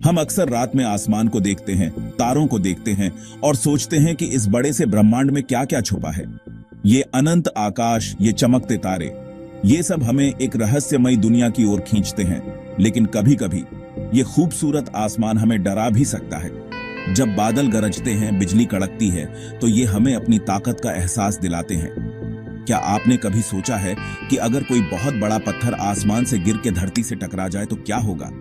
हम अक्सर रात में आसमान को देखते हैं, तारों को देखते हैं और सोचते हैं कि इस बड़े से ब्रह्मांड में क्या क्या छुपा है। ये अनंत आकाश, ये चमकते तारे, ये सब हमें एक रहस्यमयी दुनिया की ओर खींचते हैं। लेकिन कभी कभी ये खूबसूरत आसमान हमें डरा भी सकता है। जब बादल गरजते हैं, बिजली कड़कती है, तो ये हमें अपनी ताकत का एहसास दिलाते हैं। क्या आपने कभी सोचा है कि अगर कोई बहुत बड़ा पत्थर आसमान से गिर के धरती से टकरा जाए तो क्या होगा?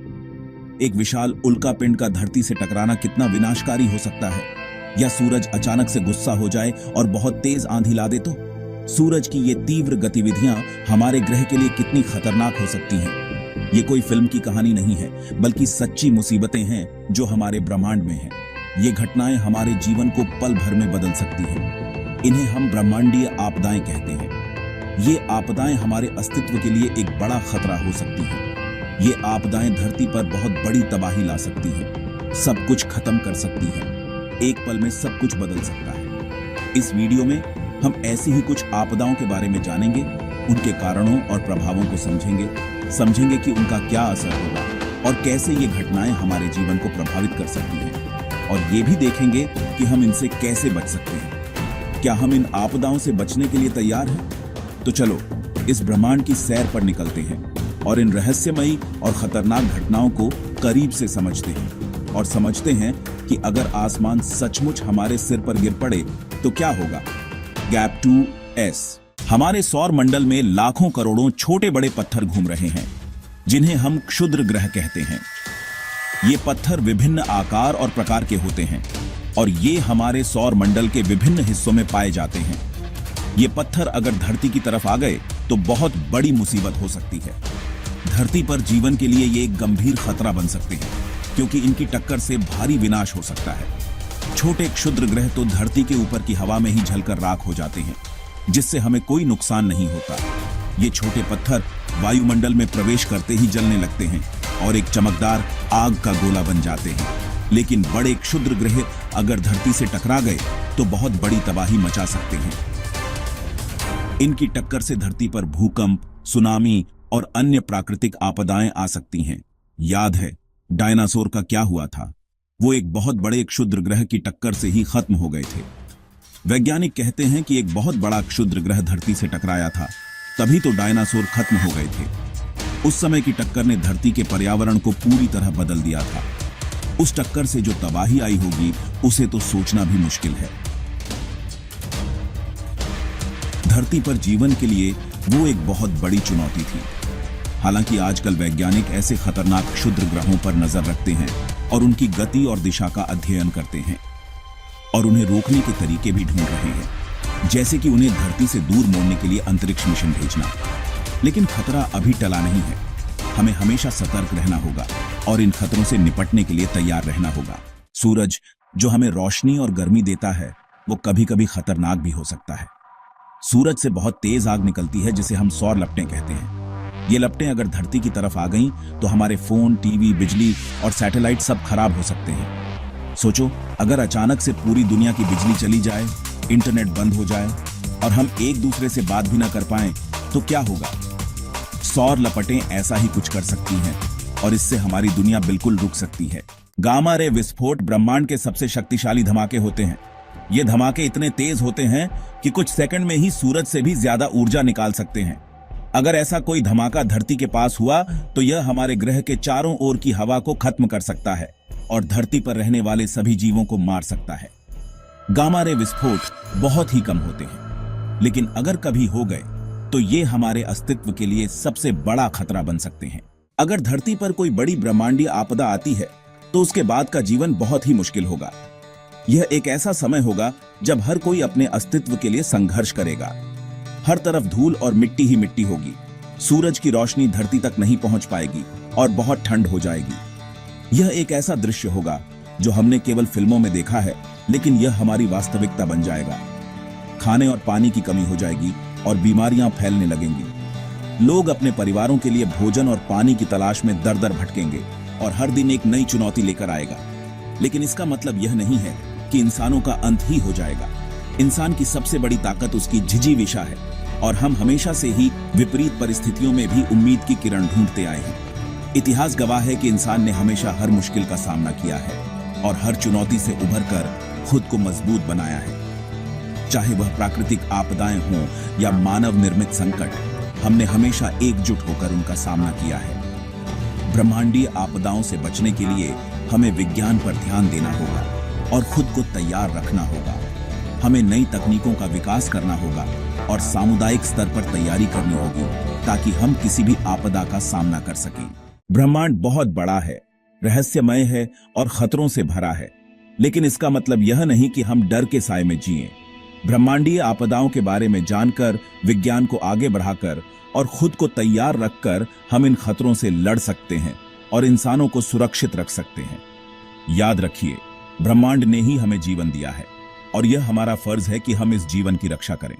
एक विशाल उल्का पिंड का धरती से टकराना कितना विनाशकारी हो सकता है। या सूरज अचानक से गुस्सा हो जाए और बहुत तेज आंधी ला दे तो? सूरज की ये तीव्र गतिविधियां हमारे ग्रह के लिए कितनी खतरनाक हो सकती हैं। ये कोई फिल्म की कहानी नहीं है, बल्कि सच्ची मुसीबतें हैं जो हमारे ब्रह्मांड में हैं। ये घटनाएं हमारे जीवन को पल भर में बदल सकती हैं। इन्हें हम ब्रह्मांडीय आपदाएं कहते हैं। ये आपदाएं हमारे अस्तित्व के लिए एक बड़ा खतरा हो सकती हैं। ये आपदाएं धरती पर बहुत बड़ी तबाही ला सकती हैं, सब कुछ खत्म कर सकती हैं, एक पल में सब कुछ बदल सकता है। इस वीडियो में हम ऐसी ही कुछ आपदाओं के बारे में जानेंगे, उनके कारणों और प्रभावों को समझेंगे कि उनका क्या असर होगा और कैसे ये घटनाएं हमारे जीवन को प्रभावित कर सकती हैं। और ये भी देखेंगे कि हम इनसे कैसे बच सकते हैं। क्या हम इन आपदाओं से बचने के लिए तैयार हैं? तो चलो इस ब्रह्मांड की सैर पर निकलते हैं और इन रहस्यमयी और खतरनाक घटनाओं को करीब से समझते हैं कि अगर आसमान सचमुच हमारे सिर पर गिर पड़े तो क्या होगा। Gap 2S। हमारे सौर मंडल में लाखों करोड़ों छोटे बड़े पत्थर घूम रहे हैं, जिन्हें हम क्षुद्र ग्रह कहते हैं। ये पत्थर विभिन्न आकार और प्रकार के होते हैं और ये हमारे सौर मंडल के विभिन्न हिस्सों में पाए जाते हैं। ये पत्थर अगर धरती की तरफ आ गए तो बहुत बड़ी मुसीबत हो सकती है। धरती पर जीवन के लिए ये एक गंभीर खतरा बन सकते हैं, क्योंकि इनकी टक्कर से भारी विनाश हो सकता है। छोटे क्षुद्र ग्रह तो धरती के ऊपर की हवा में ही जलकर राख हो जाते हैं, जिससे हमें कोई नुकसान नहीं होता। ये छोटे पत्थर वायुमंडल में प्रवेश करते ही जलने लगते हैं और एक चमकदार आग का गोला बन जाते हैं। लेकिन बड़े क्षुद्र ग्रह अगर धरती से टकरा गए तो बहुत बड़ी तबाही मचा सकते हैं। इनकी टक्कर से धरती पर भूकंप, सुनामी और अन्य प्राकृतिक आपदाएं आ सकती हैं। याद है डायनासोर का क्या हुआ था? वो एक बहुत बड़े क्षुद्र ग्रह की टक्कर से ही खत्म हो गए थे। वैज्ञानिक कहते हैं कि एक बहुत बड़ा क्षुद्र ग्रह धरती से टकराया था, तभी तो डायनासोर खत्म हो गए थे। उस समय की टक्कर ने धरती के पर्यावरण को पूरी तरह बदल दिया था। उस टक्कर से जो तबाही आई होगी उसे तो सोचना भी मुश्किल है। धरती पर जीवन के लिए वो एक बहुत बड़ी चुनौती थी। हालांकि आजकल वैज्ञानिक ऐसे खतरनाक क्षुद्र ग्रहों पर नजर रखते हैं और उनकी गति और दिशा का अध्ययन करते हैं और उन्हें रोकने के तरीके भी ढूंढ रहे हैं, जैसे कि उन्हें धरती से दूर मोड़ने के लिए अंतरिक्ष मिशन भेजना। लेकिन खतरा अभी टला नहीं है। हमें हमेशा सतर्क रहना होगा और इन खतरों से निपटने के लिए तैयार रहना होगा। सूरज जो हमें रोशनी और गर्मी देता है, वो कभी कभी खतरनाक भी हो सकता है। सूरज से बहुत तेज आग निकलती है, जिसे हम सौर लपटें कहते हैं। ये लपटें अगर धरती की तरफ आ गईं तो हमारे फोन, टीवी, बिजली और सैटेलाइट सब खराब हो सकते हैं। सोचो अगर अचानक से पूरी दुनिया की बिजली चली जाए, इंटरनेट बंद हो जाए और हम एक दूसरे से बात भी ना कर पाएं तो क्या होगा। सौर लपटें ऐसा ही कुछ कर सकती हैं और इससे हमारी दुनिया बिल्कुल रुक सकती है। गामा रे विस्फोट ब्रह्मांड के सबसे शक्तिशाली धमाके होते हैं। ये धमाके इतने तेज होते हैं कि कुछ सेकंड में ही सूरज से भी ज्यादा ऊर्जा निकाल सकते हैं। अगर ऐसा कोई धमाका धरती के पास हुआ तो यह हमारे ग्रह के चारों ओर की हवा को खत्म कर सकता है और धरती पर रहने वाले सभी जीवों को मार सकता है। गामा रे विस्फोट बहुत ही कम होते हैं, लेकिन अगर कभी हो गए तो ये हमारे अस्तित्व के लिए सबसे बड़ा खतरा बन सकते हैं। अगर धरती पर कोई बड़ी ब्रह्मांडीय आपदा आती है तो उसके बाद का जीवन बहुत ही मुश्किल होगा। यह एक ऐसा समय होगा जब हर कोई अपने अस्तित्व के लिए संघर्ष करेगा। हर तरफ धूल और मिट्टी ही मिट्टी होगी। सूरज की रोशनी धरती तक नहीं पहुंच पाएगी और बहुत ठंड हो जाएगी। यह एक ऐसा दृश्य होगा जो हमने केवल फिल्मों में देखा है, लेकिन यह हमारी वास्तविकता बन जाएगा। खाने और पानी की कमी हो जाएगी और बीमारियां फैलने लगेंगी। लोग अपने परिवारों के लिए भोजन और पानी की तलाश में दर दर भटकेंगे और हर दिन एक नई चुनौती लेकर आएगा। लेकिन इसका मतलब यह नहीं है कि इंसानों का अंत ही हो जाएगा। इंसान की सबसे बड़ी ताकत उसकी जिजीविषा है और हम हमेशा से ही विपरीत परिस्थितियों में भी उम्मीद की किरण ढूंढते आए हैं। इतिहास गवाह है कि इंसान ने हमेशा हर मुश्किल का सामना किया है और हर चुनौती से उभरकर खुद को मजबूत बनाया है। चाहे वह प्राकृतिक आपदाएं हों या मानव निर्मित संकट, हमने हमेशा एकजुट होकर उनका सामना किया है। ब्रह्मांडीय आपदाओं से बचने के लिए हमें विज्ञान पर ध्यान देना होगा और खुद को तैयार रखना होगा। हमें नई तकनीकों का विकास करना होगा और सामुदायिक स्तर पर तैयारी करनी होगी ताकि हम किसी भी आपदा का सामना कर सकें। ब्रह्मांड बहुत बड़ा है, रहस्यमय है और खतरों से भरा है, लेकिन इसका मतलब यह नहीं कि हम डर के साए में जिएं। ब्रह्मांडीय आपदाओं के बारे में जानकर, विज्ञान को आगे बढ़ाकर और खुद को तैयार रखकर हम इन खतरों से लड़ सकते हैं और इंसानों को सुरक्षित रख सकते हैं। याद रखिए, ब्रह्मांड ने ही हमें जीवन दिया है और यह हमारा फर्ज है कि हम इस जीवन की रक्षा करें।